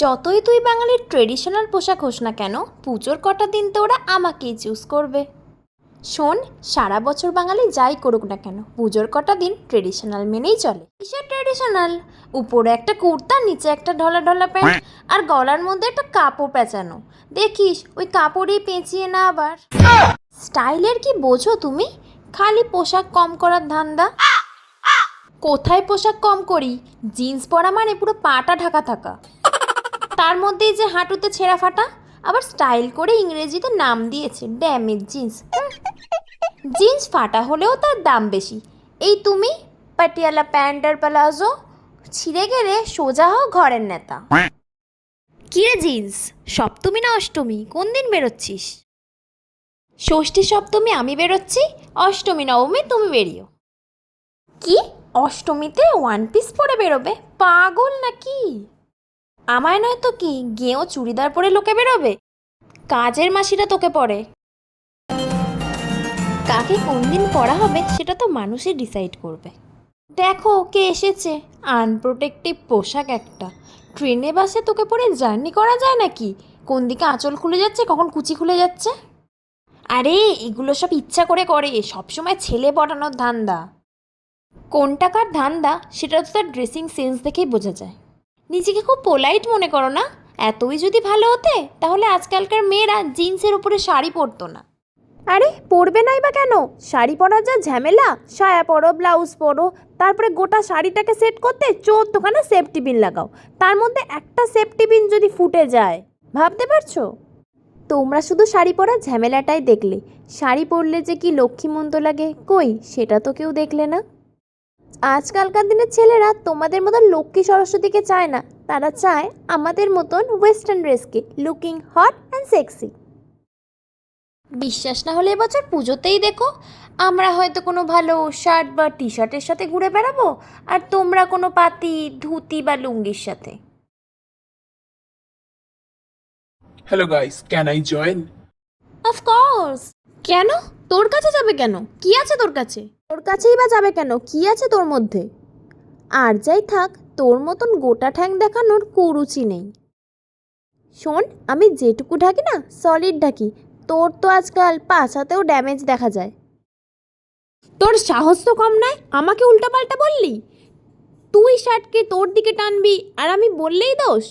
যতই তুই বাঙালির ট্রেডিশনাল পোশাক হোস না কেন, পুজোর কটা দিন তো ওরা আমাকেই চুজ করবে। শোন, সারা বছর বাঙালি যাই করুক না কেন, পুজোর কটা দিন ট্রেডিশনাল মেনেই চলে। কিসের ট্রেডিশনাল? উপরে একটা কুর্তা, নিচে একটা ঢলা ঢলা প্যান্ট, আর গলার মধ্যে একটা কাপড় পেঁচানো। দেখিস ওই কাপড়ই পেঁচিয়ে না আবার। স্টাইলের কি বোঝো তুমি? খালি পোশাক কম করার ধান্দা। কোথায় পোশাক কম করি? জিন্স পরা মানে পুরো পাটা ঢাকা থাকা, তার মধ্যেই যে হাঁটুতে ছেঁড়া ফাটা, আবার স্টাইল করে ইংরেজিতে নাম দিয়েছে ড্যামেজ জিন্স। জিন্স ফাটা হলেও তার দাম বেশি। এই তুমি পাটিয়ালা প্যান্ট আর প্লাজো, ছিঁড়ে গেলে সোজা হও ঘরের নেতা। কিরে জিন্স, সপ্তমী না অষ্টমী, কোন দিন বেরোচ্ছিস? ষষ্ঠী সপ্তমী আমি বেরোচ্ছি, অষ্টমী নবমী তুমি বেরিও। কি, অষ্টমীতে ওয়ান পিস পরে বেরোবে? পাগল নাকি? আমায় নয় তো কি, গেঁয়ো চুড়িদার পরে লোকে বেরোবে? কাজের মাসিরা তোকে পরে। কাকে কোন দিন পড়া হবে সেটা তো মানুষই ডিসাইড করবে। দেখো কে এসেছে, আনপ্রোটেক্টিভ পোশাক একটা। ট্রেনে বাসে তোকে পরে জার্নি করা যায় নাকি? কোন দিকে আঁচল খুলে যাচ্ছে, কখন কুচি খুলে যাচ্ছে। আরে এগুলো সব ইচ্ছা করে করে, সবসময় ছেলে পটানোর ধান্দা। কোনটা কার ধান্দা সেটা তো তার ড্রেসিং সেন্স দেখেই বোঝা যায়। নিজেকে খুব পোলাইট মনে করো না? এতই যদি ভালো হতে তাহলে আজকালকার মেয়েরা জিন্সের উপরে শাড়ি পরতো না। আরে পরবে নাই বা কেন? শাড়ি পরার যা ঝামেলা, সায়া পরো, ব্লাউজ পরো, তারপরে গোটা শাড়িটাকে সেট করতে 14খানা সেফটি পিন লাগাও, তার মধ্যে একটা সেফটি পিন যদি ফুটে যায়, ভাবতে পারছো? তোমরা শুধু শাড়ি পরার ঝামেলাটাই দেখলে, শাড়ি পরলে যে কি লক্ষ্মীমন্ত লাগে, কই সেটা তো কেউ দেখলে না। আজকালকার দিনের ছেলেরা তোমাদের মতন লক্ষ্মী সরস্বতীকে চায় না, তারা চায় আমাদের মতন ওয়েস্টার্ন ড্রেসকে, লুকিং হট অ্যান্ড সেক্সি। বিশ্বাস না হলে এবছর পুজোতেই দেখো, আমরা হয়তো কোনো ভালো শার্ট বা টি শার্টের সাথে ঘুরে বেড়াবো, আর তোমরা কোনো পাতি ধুতি বা লুঙ্গির সাথে। Hello guys, can I join? Of course. কেন? তোর কাছে যাবে কেন? কি আছে তোর কাছে? তোর কাছেই বা যাবে কেন? কি আছে তোর মধ্যে? আর যাই থাক, তোর মতন গোটা ঠ্যাং দেখানোর কুরুচি নেই। শোন, আমি যেটুকু ঢাকি না সলিড ঢাকি, তোর তো আজকাল পাছাতেও ড্যামেজ দেখা যায়। তোর সাহস তো কম নয়, আমাকে উল্টাপাল্টা বললি? তুই শার্টকে তোর দিকে টানবি আর আমি বললেই দোষ?